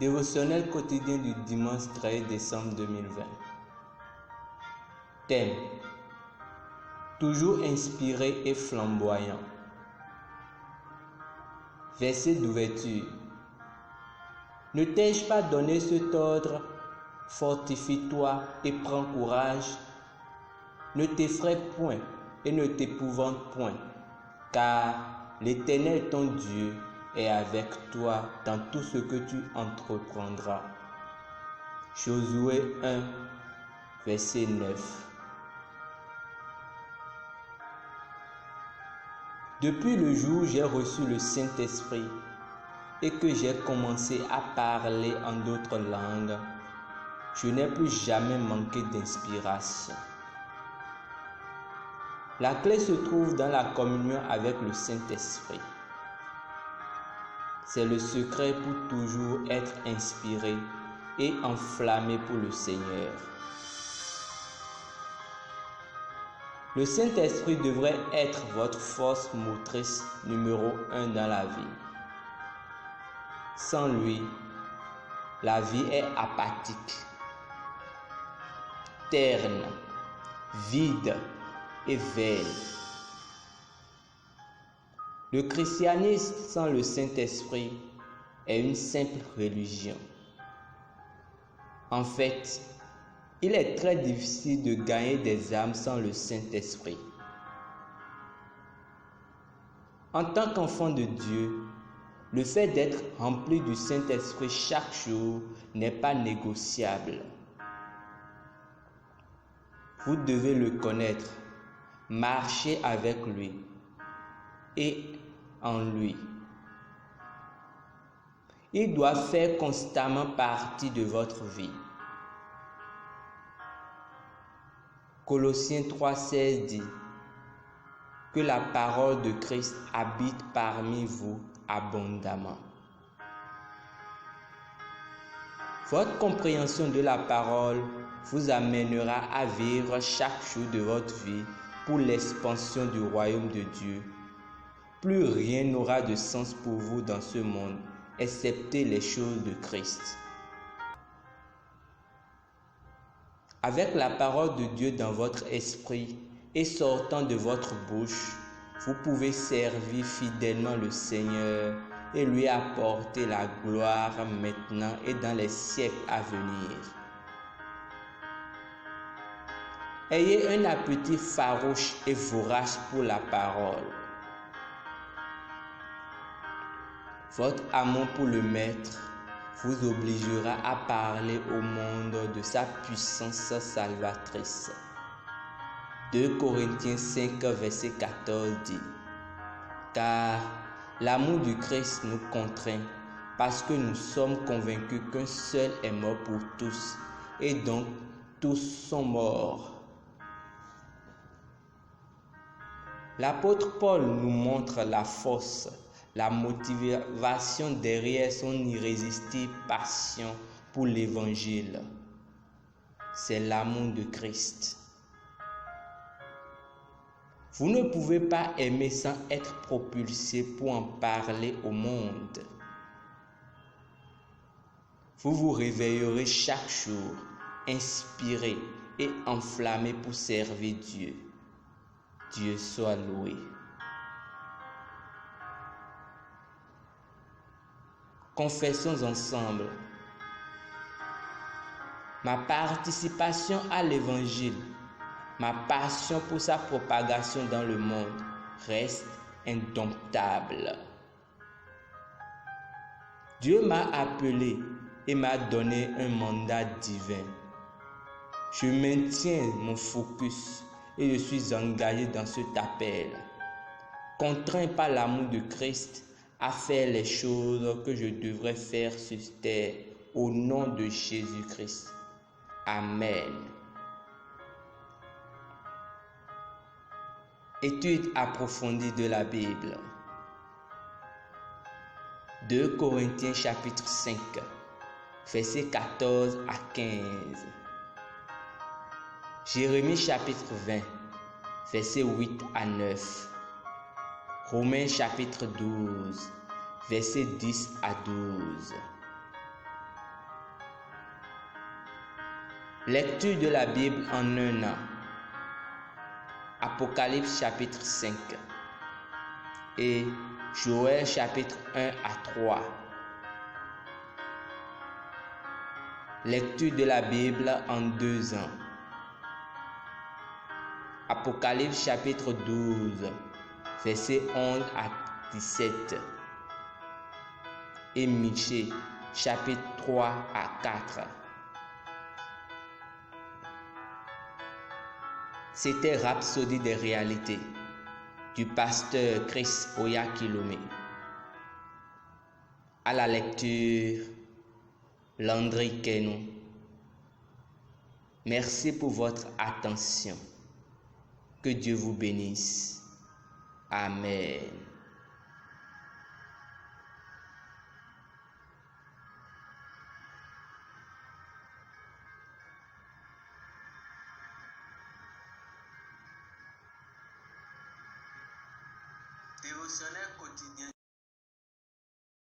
Dévotionnel quotidien du dimanche 13 décembre 2020. Thème: toujours inspiré et flamboyant. Verset d'ouverture. Ne t'ai-je pas donné cet ordre? Fortifie-toi et prends courage. Ne t'effraie point et ne t'épouvante point, car l'Éternel ton Dieu est avec toi dans tout ce que tu entreprendras. Josué 1, verset 9. Depuis le jour où j'ai reçu le Saint-Esprit et que j'ai commencé à parler en d'autres langues, je n'ai plus jamais manqué d'inspiration. La clé se trouve dans la communion avec le Saint-Esprit. C'est le secret pour toujours être inspiré et enflammé pour le Seigneur. Le Saint-Esprit devrait être votre force motrice numéro 1 dans la vie. Sans lui, la vie est apathique, terne, vide et vaine. Le christianisme sans le Saint-Esprit est une simple religion. En fait, il est très difficile de gagner des âmes sans le Saint-Esprit. En tant qu'enfant de Dieu, le fait d'être rempli du Saint-Esprit chaque jour n'est pas négociable. Vous devez le connaître, marcher avec lui et en lui. Il doit faire constamment partie de votre vie. Colossiens 3,16 dit que la parole de Christ habite parmi vous abondamment. Votre compréhension de la parole vous amènera à vivre chaque jour de votre vie pour l'expansion du royaume de Dieu. Plus rien n'aura de sens pour vous dans ce monde, excepté les choses de Christ. Avec la parole de Dieu dans votre esprit et sortant de votre bouche, vous pouvez servir fidèlement le Seigneur et lui apporter la gloire maintenant et dans les siècles à venir. Ayez un appétit farouche et vorace pour la parole. Votre amour pour le Maître vous obligera à parler au monde de sa puissance salvatrice. 2 Corinthiens 5, verset 14 dit: car l'amour du Christ nous contraint, parce que nous sommes convaincus qu'un seul est mort pour tous, et donc tous sont morts. L'apôtre Paul nous montre la force, la motivation derrière son irrésistible passion pour l'Évangile. C'est l'amour de Christ. Vous ne pouvez pas aimer sans être propulsé pour en parler au monde. Vous vous réveillerez chaque jour, inspiré et enflammé pour servir Dieu. Dieu soit loué. Confessons ensemble. Ma participation à l'Évangile, ma passion pour sa propagation dans le monde reste indomptable. Dieu m'a appelé et m'a donné un mandat divin. Je maintiens mon focus et je suis engagé dans cet appel, contraint par l'amour de Christ à faire les choses que je devrais faire sur terre au nom de Jésus-Christ. Amen. Étude approfondie de la Bible. 2 Corinthiens chapitre 5, versets 14 à 15. Jérémie chapitre 20, versets 8 à 9. Romains chapitre 12, versets 10 à 12. Lecture de la Bible en un an. Apocalypse chapitre 5 et Joël chapitre 1 à 3. Lecture de la Bible en 2 ans. Apocalypse chapitre 12, versets 11 à 17. Et Michée chapitre 3 à 4. C'était Rhapsodie des réalités du pasteur Chris Oyakhilome. À la lecture, Landry Kenou. Merci pour votre attention. Que Dieu vous bénisse. Amen. Dévotionnel quotidien